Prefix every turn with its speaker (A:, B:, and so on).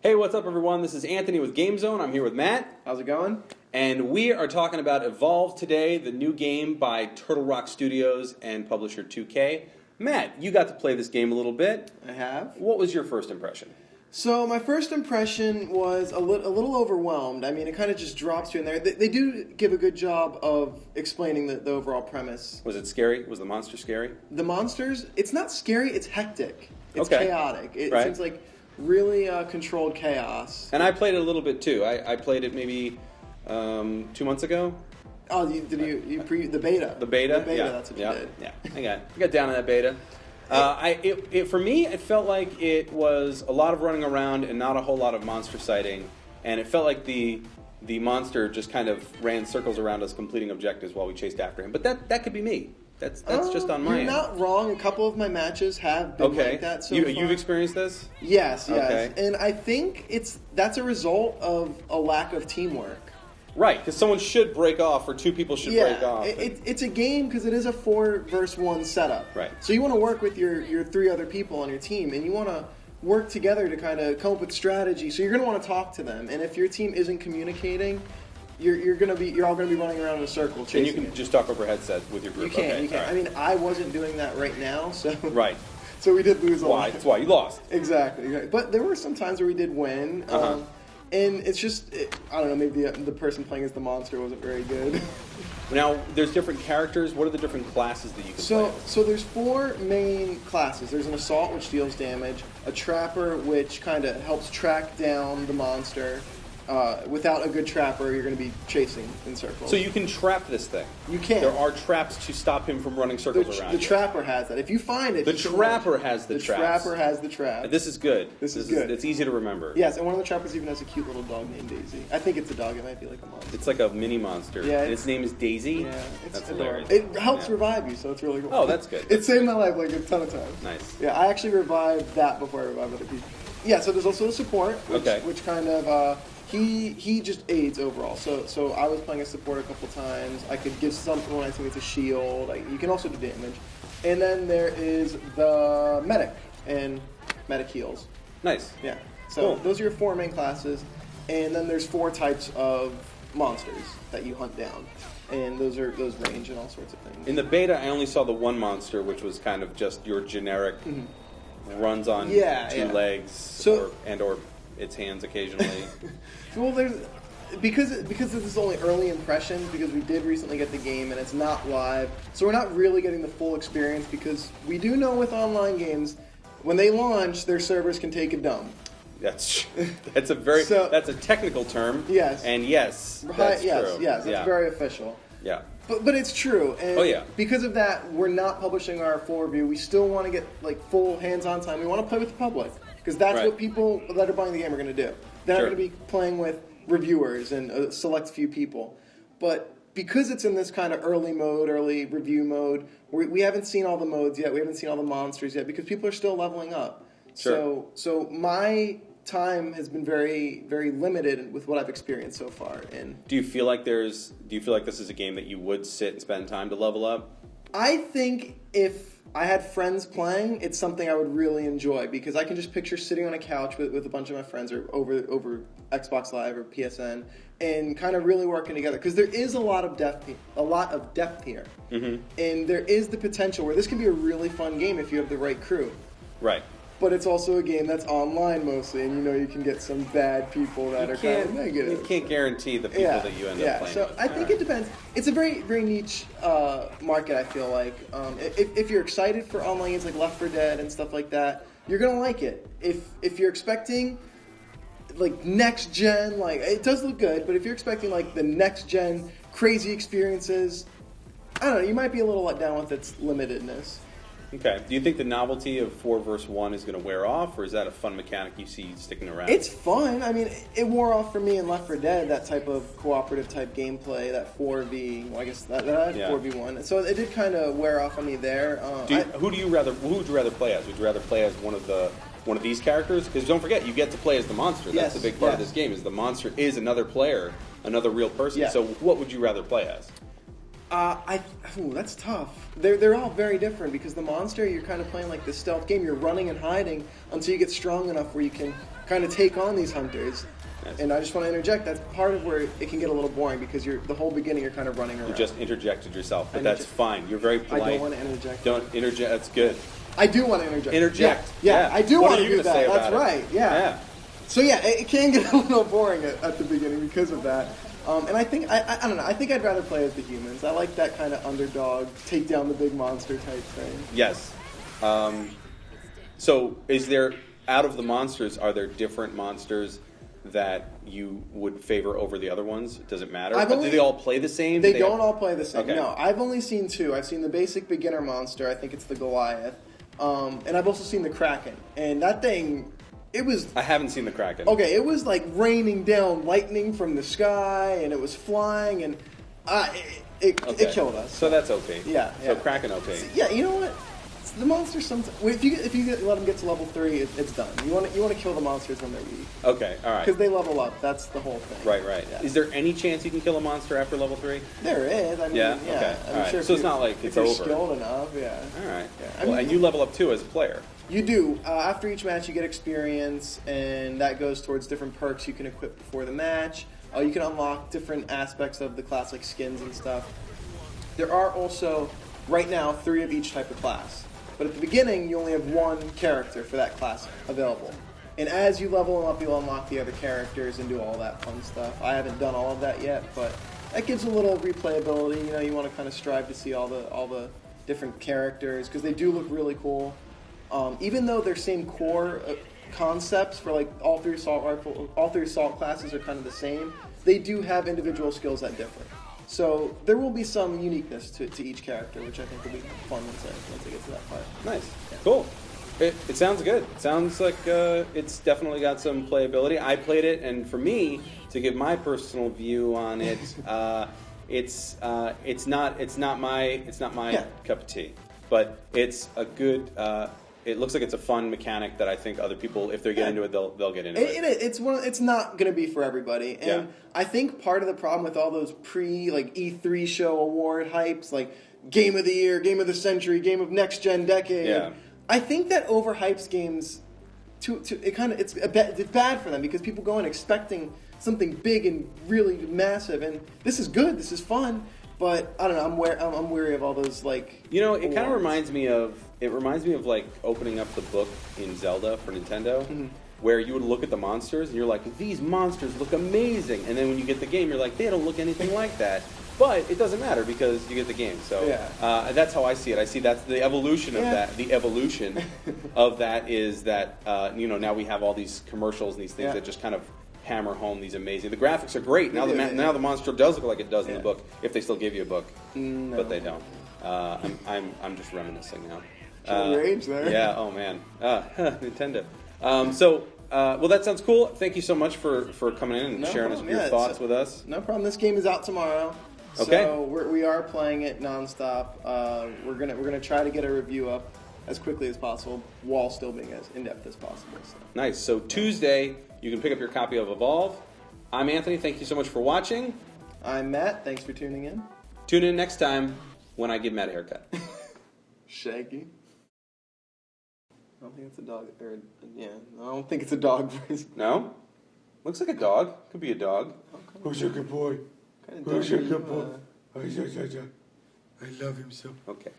A: Hey, what's up, everyone? This is Anthony with GameZone. I'm here with Matt.
B: How's it going?
A: And we are talking about Evolve today, the new game by Turtle Rock Studios and publisher 2K. Matt, you got to play this game a little bit.
B: I have.
A: What was your first impression?
B: So my first impression was a little overwhelmed. I mean, it kind of just drops you in there. They do give a good job of explaining the overall premise.
A: Was it scary? Was the monster scary?
B: The monsters, it's not scary, it's hectic. It's
A: Okay.
B: chaotic. It
A: Right.
B: seems like really controlled chaos.
A: And I played it a little bit, too. I played it maybe 2 months ago.
B: Oh, the beta?
A: The beta?
B: The beta,
A: Yeah.
B: that's what
A: yeah.
B: you did.
A: Yeah, I got down in that beta. For me, it felt like it was a lot of running around and not a whole lot of monster sighting, and it felt like the monster just kind of ran circles around us, completing objectives while we chased after him. But that could be me. That's just on my
B: You're
A: end.
B: not wrong. A couple of my matches have been
A: Okay,
B: like that so far.
A: you've experienced this?
B: Yes.
A: Okay.
B: And I think that's a result of a lack of teamwork.
A: Right, because someone should break off, or two people should break off.
B: It's a game because it is a 4 versus 1 setup.
A: Right.
B: So you want to work with your 3 other people on your team, and you want to work together to kind of come up with strategy. So you're going to want to talk to them, and if your team isn't communicating, you're all going to be running around in a circle chasing.
A: And you can just talk over headset with your group.
B: You can.
A: Okay,
B: You can.
A: all right.
B: I mean, I wasn't doing that right now, so
A: Right.
B: So we did lose a lot.
A: That's why you lost.
B: Exactly. But there were some times where we did win.
A: Uh-huh.
B: And it's just, I don't know, maybe the person playing as the monster wasn't very good.
A: Now, there's different characters. What are the different classes that you can play?
B: So there's 4 main classes. There's an assault, which deals damage, a trapper, which kind of helps track down the monster. Without a good trapper, you're going to be chasing in circles.
A: So you can trap this thing.
B: You can.
A: There are traps to stop him from running circles around
B: The
A: you.
B: trapper has that. If you find it,
A: The
B: you can
A: trapper
B: launch.
A: has the
B: The
A: traps.
B: trapper has the trap.
A: This is good.
B: This is good.
A: It's easy to remember.
B: Yes, and one of the trappers even has a cute little dog named Daisy. I think it's a dog. It might be like a monster.
A: It's like a mini monster.
B: Yeah,
A: and its name is Daisy.
B: Yeah, it's
A: That's
B: adorable.
A: hilarious.
B: It helps
A: Yeah.
B: revive you, so it's really cool.
A: Oh, that's good.
B: It saved my life like a ton of times.
A: Nice.
B: Yeah, I actually revived that before I revived other people. Yeah, so there's also the support, which kind of he just aids overall. So I was playing a support a couple times. I could give something when I think it's a shield. You can also do damage, and then there is the medic and medic heals.
A: Nice.
B: Yeah. So
A: Cool.
B: those are your 4 main classes, and then there's 4 types of monsters that you hunt down, and those range and all sorts of things.
A: In the beta, I only saw the one monster, which was kind of just your generic runs on 2 legs, or its hands occasionally.
B: Well, because this is only early impressions, because we did recently get the game and it's not live, so we're not really getting the full experience, because we do know with online games, when they launch, their servers can take a dump.
A: That's a technical term.
B: Yes.
A: And yes, that's true.
B: Yes, it's very official.
A: Yeah.
B: But it's true, and
A: because
B: of that, we're not publishing our full review. We still want to get full hands-on time. We want to play with the public, because that's what people that are buying the game are going to do. They're not going to be playing with reviewers and a select few people. But because it's in this kind of early review mode, we haven't seen all the modes yet. We haven't seen all the monsters yet, because people are still leveling up.
A: Sure.
B: So my time has been very, very limited with what I've experienced so far. And
A: do you feel like this is a game that you would sit and spend time to level up?
B: I think if I had friends playing, it's something I would really enjoy, because I can just picture sitting on a couch with a bunch of my friends, or over Xbox Live or PSN, and kind of really working together, because there is a lot of depth here, and there is the potential where this can be a really fun game if you have the right crew.
A: Right.
B: But it's also a game that's online mostly, and you can get some bad people that are kind of negative.
A: You can't guarantee the people that you end up playing
B: so
A: with.
B: I think it depends. It's a very, very niche market, I feel like. If you're excited for online games like Left 4 Dead and stuff like that, you're going to like it. If you're expecting next gen, it does look good, but if you're expecting the next gen crazy experiences, I don't know, you might be a little let down with its limitedness.
A: Okay. Do you think the novelty of 4 versus 1 is going to wear off, or is that a fun mechanic you see sticking around?
B: It's fun. I mean, it wore off for me in Left 4 Dead, that type of cooperative type gameplay, that 4v, well, I guess that 4v1. So it did kind of wear off on me there.
A: Who would you rather play as? Would you rather play as one of these characters? Because don't forget, you get to play as the monster. That's the big part of this game, is the monster is another player, another real person.
B: Yeah.
A: So what would you rather play as?
B: That's tough. They're all very different because the monster, you're kind of playing like this stealth game. You're running and hiding until you get strong enough where you can kind of take on these hunters.
A: Yes.
B: And I just want to interject. That's part of where it can get a little boring because the whole beginning you're kind of running around.
A: You just interjected yourself, but that's fine. You're very polite.
B: I don't want to interject.
A: Don't interject. That's good.
B: I do want to interject.
A: Interject.
B: Yeah, I do
A: What
B: want
A: are
B: to
A: you
B: do
A: gonna
B: that.
A: say
B: That's
A: about it?
B: right. Yeah. So yeah, it can get a little boring at the beginning because of that. And I think I don't know. I think I'd rather play as the humans. I like that kind of underdog, take down the big monster type thing.
A: Yes. So, is there out of the monsters? Are there different monsters that you would favor over the other ones? Does it matter? Do they all play the same?
B: They don't all play the same.
A: Okay.
B: No, I've only seen two. I've seen the basic beginner monster. I think it's the Goliath, and I've also seen the Kraken. And that thing, it was.
A: I haven't seen the Kraken.
B: Okay, it was like raining down lightning from the sky, and it was flying, and it killed us.
A: So that's OP.
B: Yeah.
A: So Kraken OP.
B: Yeah, you know what? The monsters sometimes. If you let them get to level 3, it's done. You want to kill the monsters when they're weak.
A: Okay, all right.
B: Because they level up. That's the whole thing.
A: Right.
B: Yeah.
A: Is there any chance you can kill a monster after level 3?
B: There is. I mean,
A: Yeah?
B: yeah.
A: Okay.
B: I'm
A: All right.
B: sure
A: So it's not like it's
B: if you're
A: over.
B: skilled enough, yeah.
A: All right.
B: Yeah.
A: Well, and you level up too as a player.
B: You do. After each match, you get experience, and that goes towards different perks you can equip before the match. You can unlock different aspects of the class, like skins and stuff. There are also, right now, 3 of each type of class. But at the beginning, you only have 1 character for that class available. And as you level them up, you'll unlock the other characters and do all that fun stuff. I haven't done all of that yet, but that gives a little replayability. You know, you want to kind of strive to see all the different characters because they do look really cool. Even though they're same core concepts for like all three assault classes are kind of the same, they do have individual skills that differ. So there will be some uniqueness to each character, which I think will be fun once I get to that part.
A: Nice.
B: Yeah.
A: Cool. It sounds good. It sounds like it's definitely got some playability. I played it, and for me, to give my personal view on it, it's not my cup of tea. But it's a good. It looks like it's a fun mechanic that I think other people, if they get into it, they'll get into it.
B: It's not going to be for everybody, and I think part of the problem with all those E3 show award hypes, like Game of the Year, Game of the Century, Game of Next Gen Decade.
A: Yeah.
B: I think that overhypes games. It's bad for them because people go in expecting something big and really massive, and this is good, this is fun, but I don't know. I'm weary of all those like.
A: You know, it kind of
B: awards.
A: reminds me of like opening up the book in Zelda for Nintendo, where you would look at the monsters and you're like, these monsters look amazing, and then when you get the game, you're like, they don't look anything like that. But it doesn't matter because you get the game. So that's how I see it. I see that's the evolution of that. The evolution of that is that now we have all these commercials and these things that just kind of hammer home these amazing. The graphics are great. Now the monster does look like it does in the book, if they still give you a book, but they don't. I'm just reminiscing now.
B: Your age there.
A: Yeah. Oh man. Nintendo. Well, that sounds cool. Thank you so much for coming in and sharing your thoughts with us.
B: No problem. This game is out tomorrow.
A: Okay.
B: So we are playing it nonstop. We're gonna try to get a review up as quickly as possible while still being as in depth as possible. So.
A: Nice. So Tuesday you can pick up your copy of Evolve. I'm Anthony. Thank you so much for watching.
B: I'm Matt. Thanks for tuning in.
A: Tune in next time when I give Matt a haircut.
B: Shaggy. I don't think it's a dog. I don't think it's a dog version.
A: No? Looks like a dog. Could be a dog.
C: Who's your good boy? Who's your good boy? I love him so.
A: Okay.